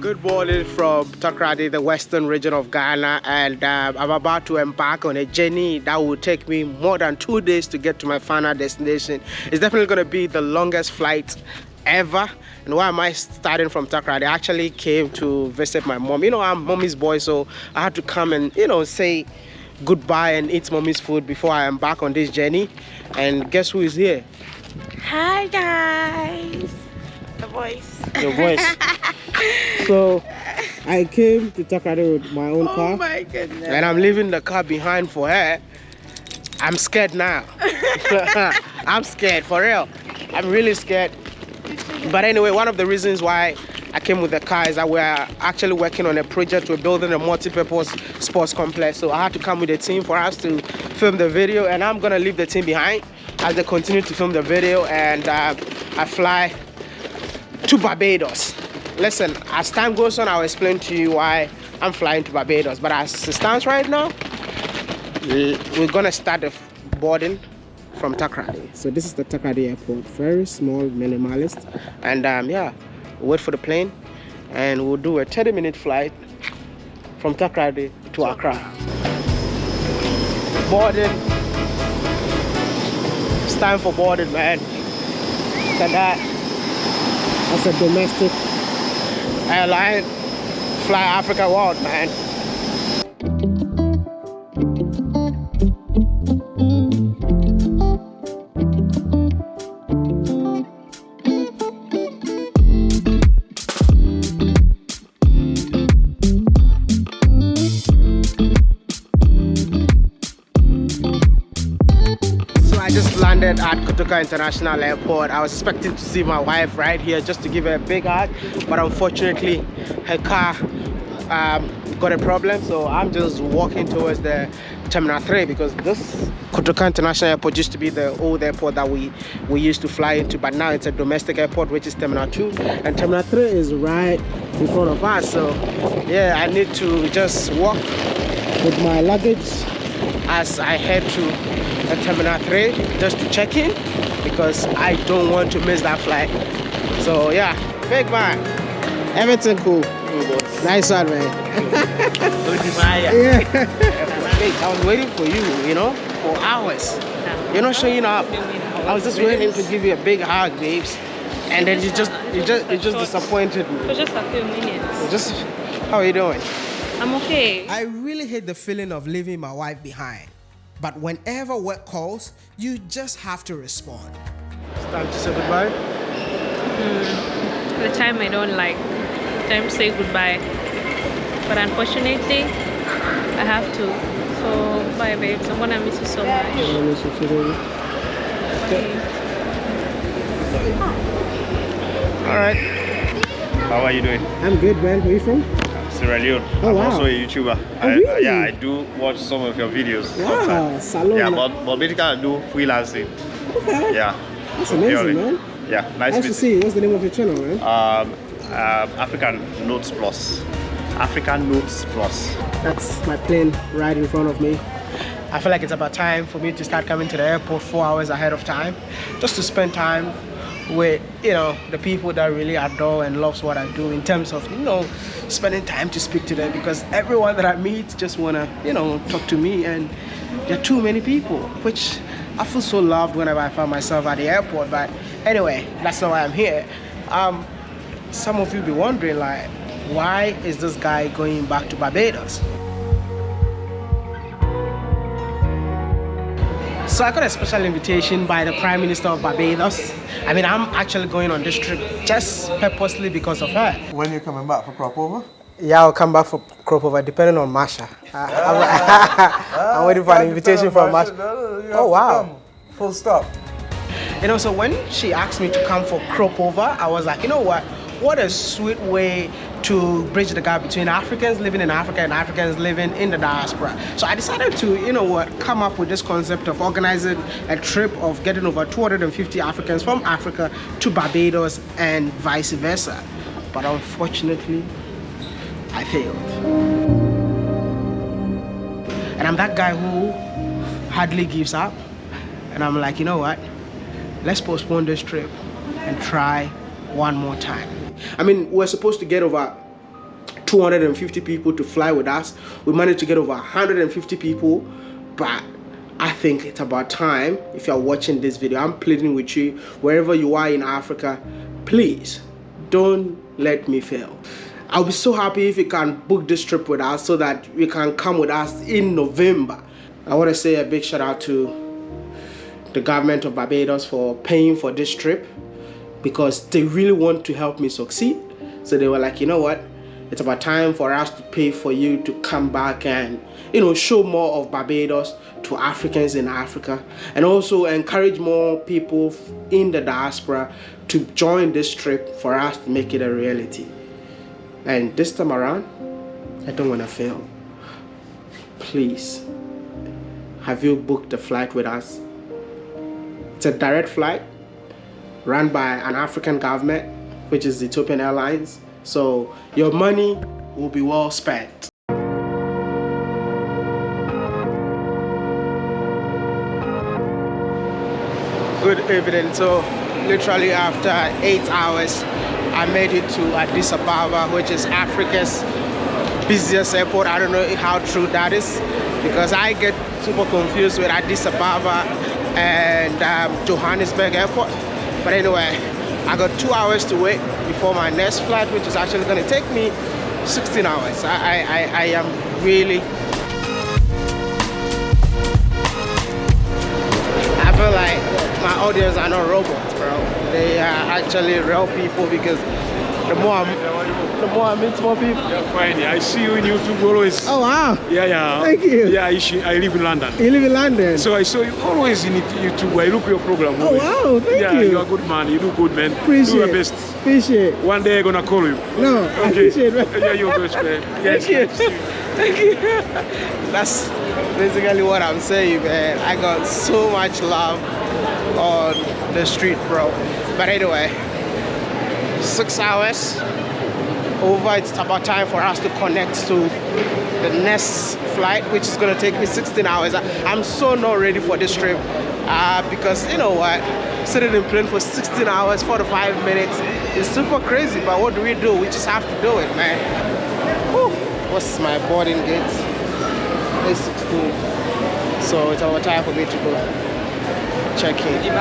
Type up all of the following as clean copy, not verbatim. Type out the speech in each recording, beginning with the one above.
Good morning from Takoradi, the western region of Ghana, and I'm about to embark on a journey that will take me more than 2 days to get to my final destination. It's definitely going to be the longest flight ever. And why am I starting from Takoradi? I actually came to visit my mom. You know, I'm mommy's boy, so I had to come and, you know, say goodbye and eat mommy's food before I embark on this journey. And guess who is here? Hi guys. The voice. Your voice. So I came to Takoradi with my own car. Oh my goodness. And I'm leaving the car behind for her. I'm scared now. I'm scared, for real. I'm really scared. But anyway, one of the reasons why I came with the car is that we're actually working on a project. We're building a multi-purpose sports complex. So I had to come with a team for us to film the video. And I'm going to leave the team behind as they continue to film the video. And I fly to Barbados. Listen, as time goes on, I'll explain to you why I'm flying to Barbados. But as it stands right now, we're gonna start the boarding from Takoradi. So this is the Takoradi airport, very small, minimalist. And yeah, we'll wait for the plane, and we'll do a 30-minute flight from Takoradi to Accra. Boarding. It's time for boarding, man. Look at that. That's a domestic airline, fly Africa world, man. I just landed at Kotoka International Airport. I was expecting to see my wife right here just to give her a big hug, but unfortunately her car got a problem, so I'm just walking towards the Terminal 3 because this Kotoka International Airport used to be the old airport that we used to fly into, but now it's a domestic airport, which is Terminal 2, and Terminal 3 is right in front of us. So yeah, I need to just walk with my luggage as I head to Terminal 3 just to check in because I don't want to miss that flight. So yeah, big man, everything cool. Nice one, man. WODEMAYA. Yeah. Hey, I was waiting for you, you know, for hours. You're not showing up. I was just waiting to give you a big hug, babes, and then you just disappointed me. For just a few minutes. How are you doing? I'm okay. I really hate the feeling of leaving my wife behind. But whenever work calls, you just have to respond. It's time to say goodbye? The time I don't like. Time to say goodbye. But unfortunately, I have to. So, bye babes. I'm gonna miss you so much. I miss you too, baby. Alright. How are you doing? I'm good, man. Where are you from? Sierra Leone. Oh, I'm wow. also a YouTuber. Oh, really? Yeah, I do watch some of your videos. Wow, salon. Yeah, but basically I do freelancing. Okay. Yeah. That's amazing, purely. man. Yeah, Nice to see you. What's the name of your channel, man? African Notes Plus. African Notes Plus. That's my plane right in front of me. I feel like it's about time for me to start coming to the airport 4 hours ahead of time, just to spend time with, you know, the people that really adore and loves what I do, in terms of, you know, spending time to speak to them, because everyone that I meet just wanna, you know, talk to me, and there are too many people, which I feel so loved whenever I find myself at the airport. But anyway, that's not why I'm here. Some of you be wondering, like, why is this guy going back to Barbados? So I got a special invitation by the Prime Minister of Barbados. I mean, I'm actually going on this trip just purposely because of her. When you coming back for crop over? Yeah, I'll come back for crop over, depending on Masha. I'm waiting for an invitation from Masha. Oh, wow. Full stop. You know, so when she asked me to come for crop over, I was like, you know what a sweet way to bridge the gap between Africans living in Africa and Africans living in the diaspora. So I decided to, you know what, come up with this concept of organizing a trip of getting over 250 Africans from Africa to Barbados and vice versa. But unfortunately, I failed. And I'm that guy who hardly gives up. And I'm like, you know what, let's postpone this trip and try one more time. I mean, we're supposed to get over 250 people to fly with us. We managed to get over 150 people, but I think it's about time. If you're watching this video, I'm pleading with you, wherever you are in Africa, please don't let me fail. I'll be so happy if you can book this trip with us so that you can come with us in November. I want to say a big shout out to the government of Barbados for paying for this trip, because they really want to help me succeed. So they were like, you know what, it's about time for us to pay for you to come back and, you know, show more of Barbados to Africans in Africa, and also encourage more people in the diaspora to join this trip for us to make it a reality. And this time around, I don't want to fail. Please, have you booked a flight with us? It's a direct flight run by an African government, which is Ethiopian Airlines. So your money will be well spent. Good evening. So literally after 8 hours, I made it to Addis Ababa, which is Africa's busiest airport. I don't know how true that is, because I get super confused with Addis Ababa and Johannesburg airport. But anyway, I got 2 hours to wait before my next flight, which is actually going to take me 16 hours. I am really, I feel like my audience are not robots, bro. They are actually real people, because the more I meet more people. Yeah, fine. I see you in YouTube always. Oh wow! Yeah. Thank you. Yeah, I live in London. You live in London? So I saw you always in YouTube. I look your program. Oh always. wow! Thank you. Yeah, you're a good man. You do good, man. Appreciate do your best. Appreciate. One day I'm gonna call you. No, okay. I appreciate it. Yeah, you're good, man. Yes, Thank you. Thank you. That's basically what I'm saying, man. I got so much love on the street, bro. But anyway, 6 hours over. It's about time for us to connect to the next flight, which is going to take me 16 hours. I'm so not ready for this trip, because you know what, sitting in plane for 16 hours 45 minutes is super crazy. But what do? We just have to do it, man. Whew. What's my boarding gate? A16. So it's about time for me to go check in.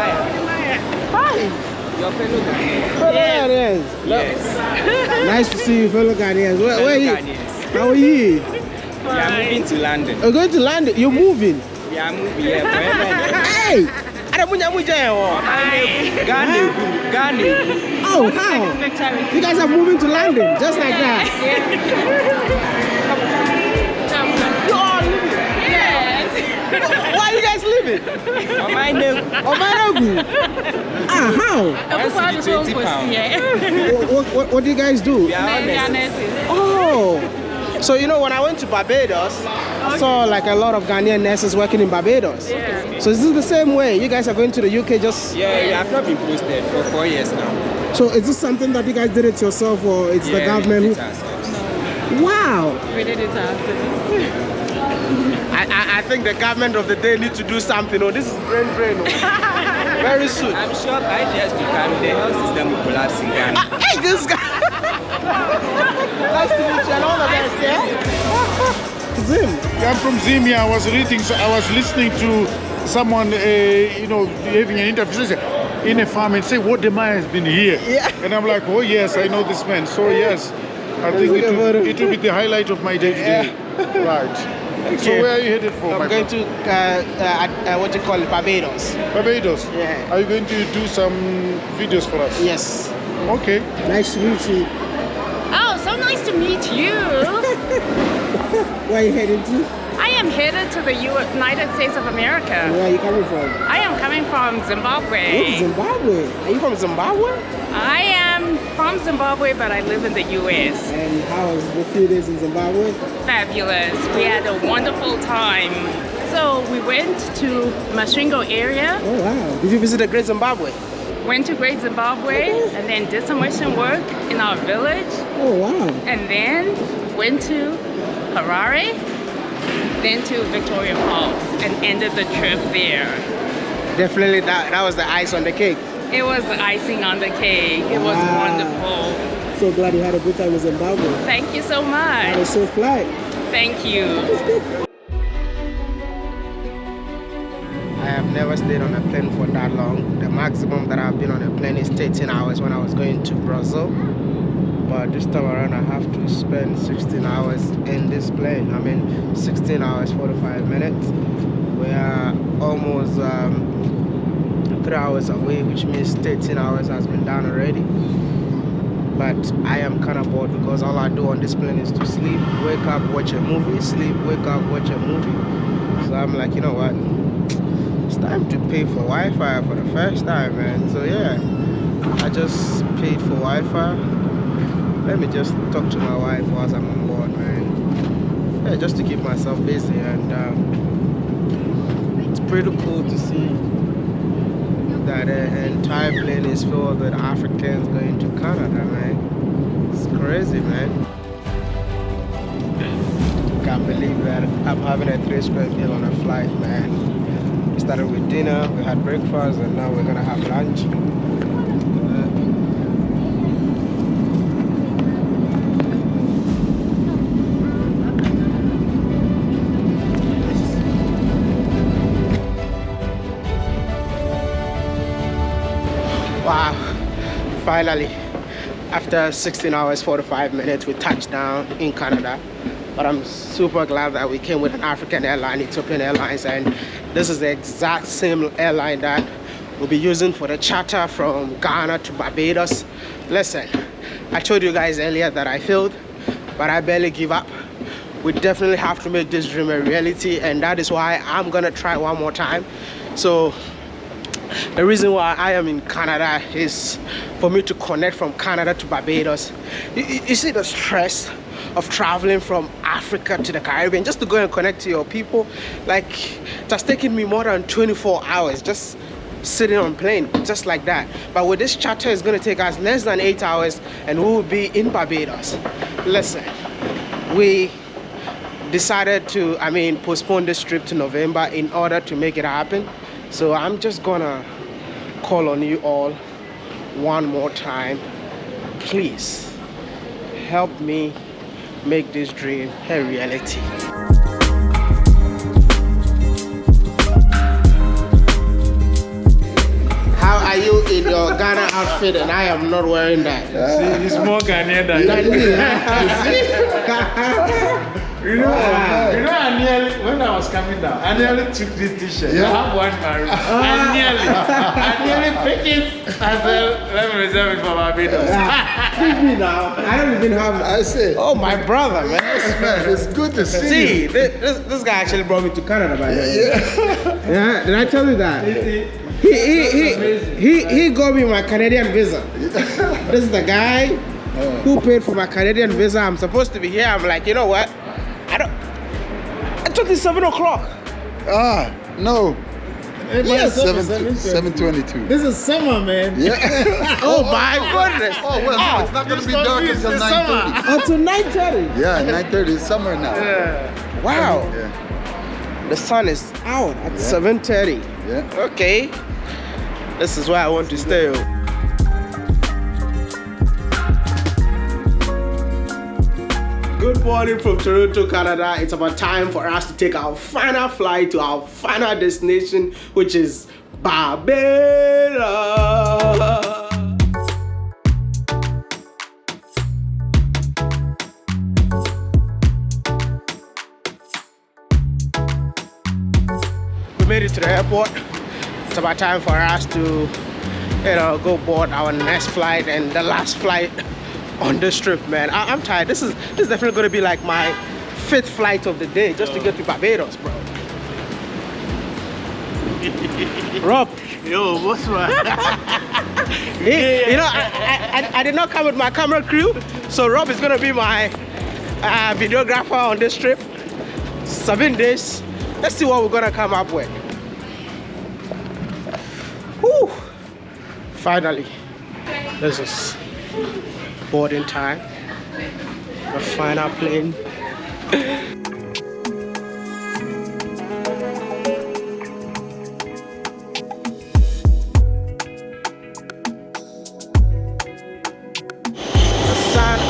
Hi. Your fellow Ghanaians. Ghanaians. Yes. Nice to see you, fellow Ghanaians. Where are you? Ghanaians. How are you? We are moving to London. You're going to London? You're moving? We are moving here forever and ever. Hey! Ghana. Oh, how? You guys are moving to London, just like that? You are living? Yes. Why are you guys living? On my name. How? What do you guys do? We are honest. Oh! So you know, when I went to Barbados, I saw like a lot of Ghanaian nurses working in Barbados. Yeah. So is this the same way? You guys are going to the UK just... Yeah, we have not been posted for 4 years now. So is this something that you guys did it yourself, or it's the government we who... did it ourselves. Wow! We did it ourselves. I think the government of the day needs to do something. Oh, this is brain. Oh. Very soon. I'm sure by just to come, the health system will collapse in Ghana. Hey, this guy! Nice to meet you, and all the best, yeah? Zim. I'm from Zim. I was reading, so I was listening to someone, having an interview in a farm and say, WODEMAYA has been here. Yeah. And I'm like, oh yes, I know this man. So yes, I think it will be the highlight of my day today. Yeah. Right. So where are you headed for? I'm going to, what you call it, Barbados. Barbados? Yeah. Are you going to do some videos for us? Yes. Okay. Nice to meet you. Oh, so nice to meet you. Where are you heading to? I am headed to the United States of America. Where are you coming from? I am coming from Zimbabwe. Oh, Zimbabwe. Are you from Zimbabwe? I am from Zimbabwe, but I live in the U.S. And how was the few days in Zimbabwe? Fabulous. We had a wonderful time. So we went to Masvingo area, Oh, wow. Did you visit the Great Zimbabwe? went to Great Zimbabwe, and then did some mission work in our village, Oh, wow. and then went to Harare, then to Victoria Falls, and ended the trip there. Definitely that was the ice on the cake. It was the icing on the cake. It was Wow. wonderful. So glad you had a good time in Zimbabwe. Thank you so Had a much. safe flight. Thank you. I have never stayed on a plane for that long. The maximum that I've been on a plane is 13 hours when I was going to Brazil. But this time around I have to spend 16 hours in this plane. I mean 16 hours 45 minutes. We are almost 3 hours away, which means 13 hours has been done already. But I am kind of bored because all I do on this plane is to sleep, wake up, watch a movie, sleep, wake up, watch a movie. So I'm like, you know what? It's time to pay for Wi-Fi for the first time, man. So yeah, I just paid for Wi-Fi. Let me just talk to my wife whilst I'm on board, man. Yeah, just to keep myself busy, and it's pretty cool to see that an entire plane is filled with Africans going to Canada, man. It's crazy, man. Can't believe that I'm having a 3-square meal on a flight, man. We started with dinner, we had breakfast, and now we're gonna have lunch. Wow, finally, after 16 hours 45 minutes we touched down in Canada. But I'm super glad that we came with an African airline, Ethiopian Airlines, and this is the exact same airline that we'll be using for the charter from Ghana to Barbados. Listen, I told you guys earlier that I failed, but I barely give up. We definitely have to make this dream a reality, and that is why I'm gonna try one more time. So the reason why I am in Canada is for me to connect from Canada to Barbados. You see the stress of traveling from Africa to the Caribbean just to go and connect to your people? Like, it has taken me more than 24 hours just sitting on plane, just like that. But with this charter, it's going to take us less than 8 hours and we will be in Barbados. Listen, we decided to, postpone this trip to November in order to make it happen. So I'm just gonna call on you all one more time. Please help me make this dream a reality. How are you in your Ghana outfit and I am not wearing that? See, he's more Ghanaian than you know, I nearly, when I was coming down, I nearly took this t-shirt. I have one in my room. I nearly picked it. I said, let me reserve it for Barbados. Leave me now. I don't even have. I say, Oh, my brother, man. man, it's good to see See, you. this guy actually brought me to Canada, by the way. Yeah. Yeah, did I tell you that? He got me my Canadian visa. This is the guy who paid for my Canadian visa. I'm supposed to be here. I'm like, you know what? I thought it's 7 o'clock. Ah, no. Yes, 7:22. This is summer, man. Yeah. Oh my goodness. Oh, well, it's not going to be dark until 9:30. Until 9:30. Yeah, 9:30 is summer now. Wow. Yeah. The sun is out at 7:30. Yeah. Okay. This is where I want to stay. Good morning from Toronto, Canada. It's about time for us to take our final flight to our final destination, which is Barbados. We made it to the airport. It's about time for us to, go board our next flight and the last flight on this trip, man. I'm tired. This is definitely going to be like my 5th flight of the day just to get to Barbados, bro. Rob. Yo, what's right? I did not come with my camera crew, so Rob is going to be my videographer on this trip. 7 days. Let's see what we're going to come up with. Whew. Finally, this is boarding time. The final plane.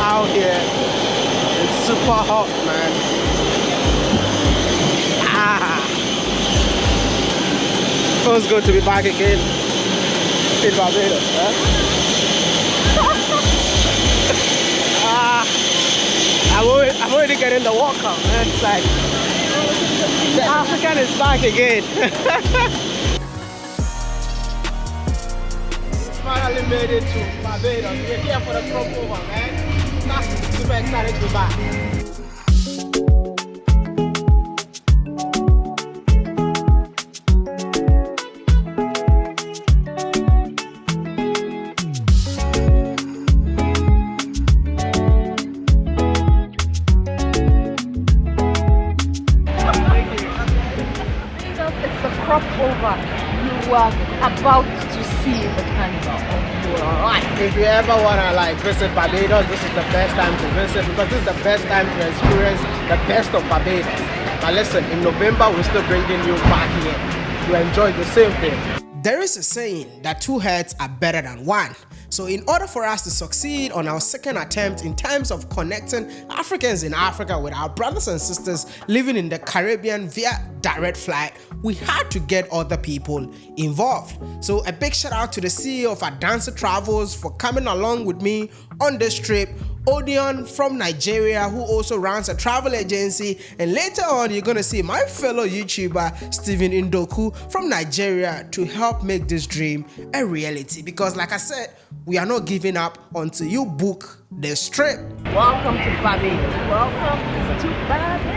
out here. It's super hot, man. Feels good to be back again in Barbados, huh? I'm already getting the walk up, man. It's like the African is back again. Finally made it to Barbados. We're here for the crop over, man. That's super excited to be back. It's a crop over. You are about to see the carnival of your life. If you ever want to like visit Barbados, this is the best time to visit because this is the best time to experience the best of Barbados. But listen, in November we're still bringing you back here to enjoy the same thing. There is a saying that two heads are better than one. So in order for us to succeed on our second attempt in terms of connecting Africans in Africa with our brothers and sisters living in the Caribbean via direct flight, we had to get other people involved. So a big shout out to the CEO of Adansa Travels for coming along with me on this trip, Odion from Nigeria, who also runs a travel agency, and later on you're gonna see my fellow YouTuber Stephen Indoku from Nigeria to help make this dream a reality. Because like I said, we are not giving up until you book this trip. Welcome to Barbados. Welcome to Barbados.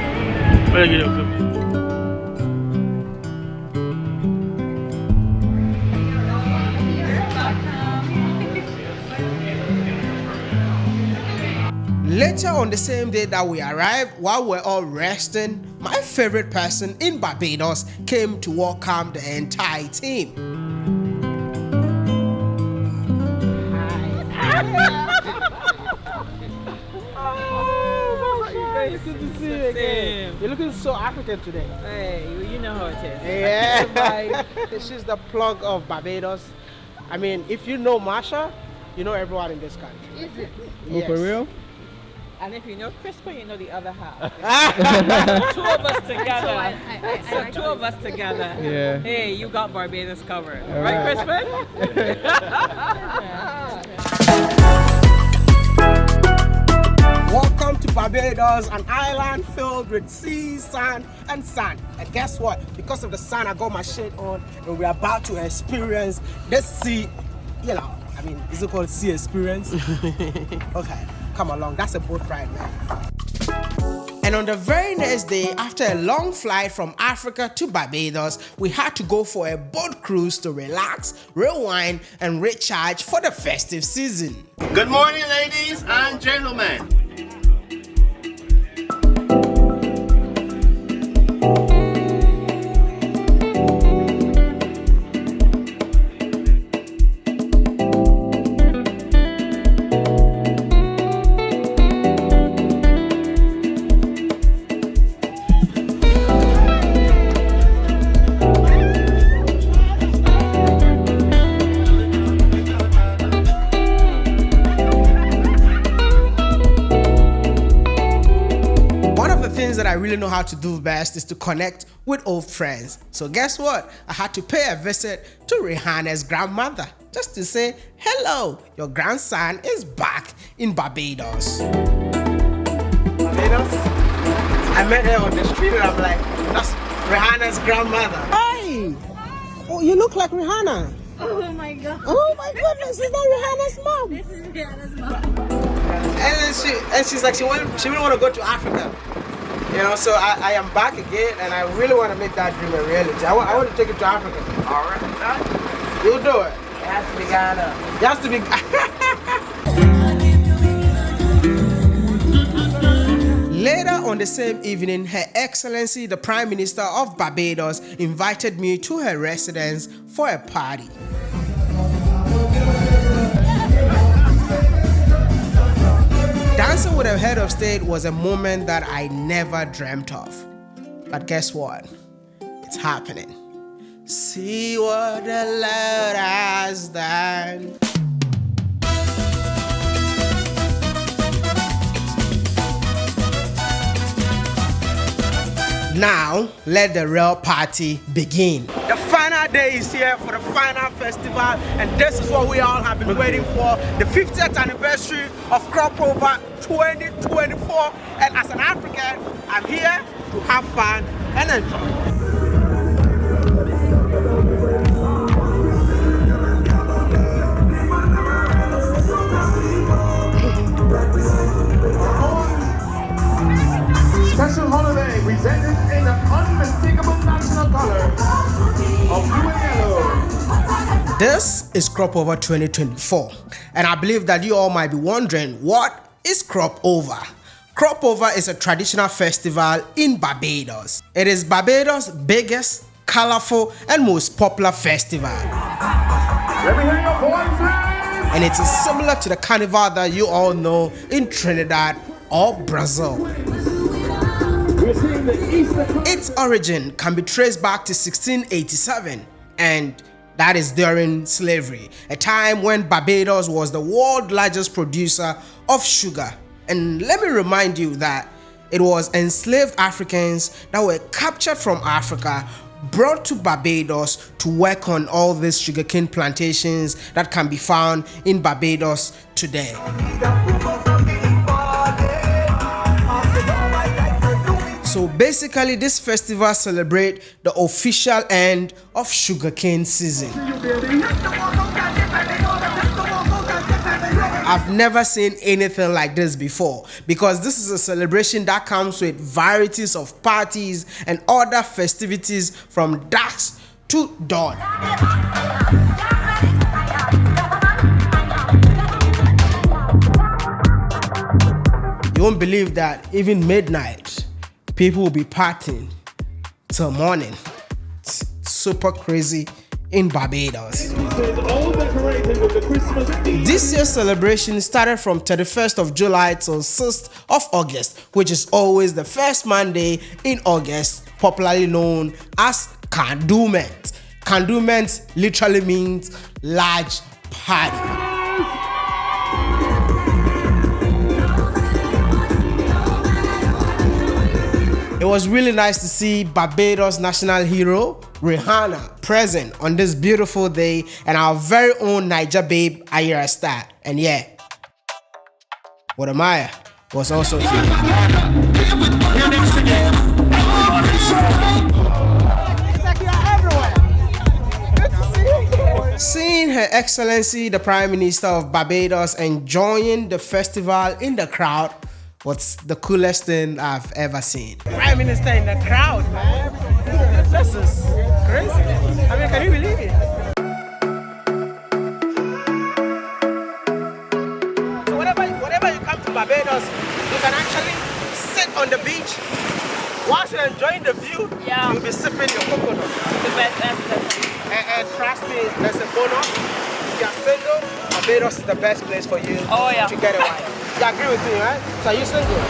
Later on the same day that we arrived, while we're all resting, my favorite person in Barbados came to welcome the entire team. It's good to see you again. You're looking so African today. Hey, you know how it is. Yeah. She's the plug of Barbados. I mean, if you know Marsha, you know everyone in this country. Is it? Yes. For real? And if you know Crispin, you know the other half. Two of us together. So two of us together. Yeah. Hey, you got Barbados covered. Right, Crispin? Welcome to Barbados, an island filled with sea, sand, and sand. And guess what? Because of the sun, I got my shade on, and we're about to experience this sea. You know, I mean, is it called sea experience? Okay, come along. That's a boat ride, man. And on the very next day, after a long flight from Africa to Barbados, we had to go for a boat cruise to relax, rewind, and recharge for the festive season. Good morning, ladies and gentlemen. That I really know how to do best is to connect with old friends. So guess what? I had to pay a visit to Rihanna's grandmother just to say, hello, your grandson is back in Barbados. Barbados? I met her on the street and I'm like, that's Rihanna's grandmother. Hi! Oh, you look like Rihanna. Oh my god. Oh my goodness, is that Rihanna's mom? This is Rihanna's mom. And she's like, she really want to go to Africa. You know, so I am back again, and I really want to make that dream a reality. I want to take it to Africa. All right. You'll do it. It has to be Ghana. It has to be. Later on the same evening, Her Excellency, the Prime Minister of Barbados, invited me to her residence for a party. Dancing with a head of state was a moment that I never dreamt of. But guess what? It's happening. See what the Lord has done. Now, let the real party begin. The final day is here for the final festival, and this is what we all have been waiting for, the 50th anniversary of Crop Over 2024. And as an African, I'm here to have fun and enjoy. Special holiday presented in the unmistakable national color of blue and yellow. This is Crop Over 2024, and I believe that you all might be wondering, what is Crop Over? Crop Over is a traditional festival in Barbados. It is Barbados' biggest, colorful, and most popular festival. Let me hear your voices! And it is similar to the carnival that you all know in Trinidad or Brazil. Its origin can be traced back to 1687, and that is during slavery, a time when Barbados was the world's largest producer of sugar. And let me remind you that it was enslaved Africans that were captured from Africa, brought to Barbados to work on all these sugarcane plantations that can be found in Barbados today. So basically, this festival celebrates the official end of sugarcane season. I've never seen anything like this before, because this is a celebration that comes with varieties of parties and other festivities from dusk to dawn. You won't believe that even midnight, people will be partying till morning. It's super crazy in Barbados. This year's celebration started from 31st of July till 6th of August, which is always the first Monday in August, popularly known as Candument. Candument literally means large party. It was really nice to see Barbados national hero Rihanna present on this beautiful day, and our very own Niger babe Hajara star. And yeah, WODEMAYA was also here. Seeing Her Excellency the Prime Minister of Barbados enjoying the festival in the crowd was the coolest thing I've ever seen. Prime Minister in the crowd, man. This is crazy. I mean, can you believe it? So whenever you come to Barbados, you can actually sit on the beach. Whilst you're enjoying the view, you'll be sipping your coconut. The best ever. And trust me, there's a bonus. If you're single, Barbados is the best place for you to get a wife. You agree with me, right? So are you single?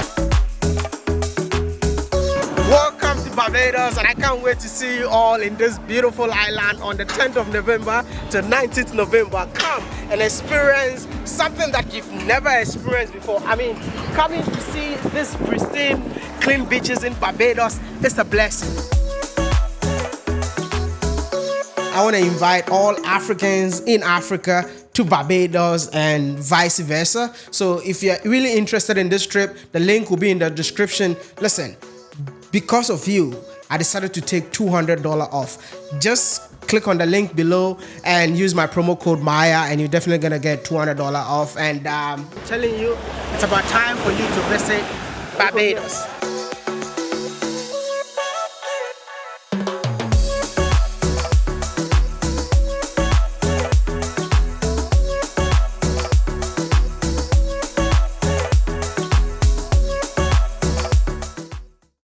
Welcome to Barbados, and I can't wait to see you all in this beautiful island on the 10th of November to 19th November. Come and experience something that you've never experienced before. I mean, coming to see this pristine, clean beaches in Barbados is a blessing. I want to invite all Africans in Africa to Barbados and vice versa. So if you're really interested in this trip, the link will be in the description. Listen, because of you, I decided to take $200 off. Just click on the link below and use my promo code Maya, and you're definitely gonna get $200 off. And I'm telling you, it's about time for you to visit Barbados.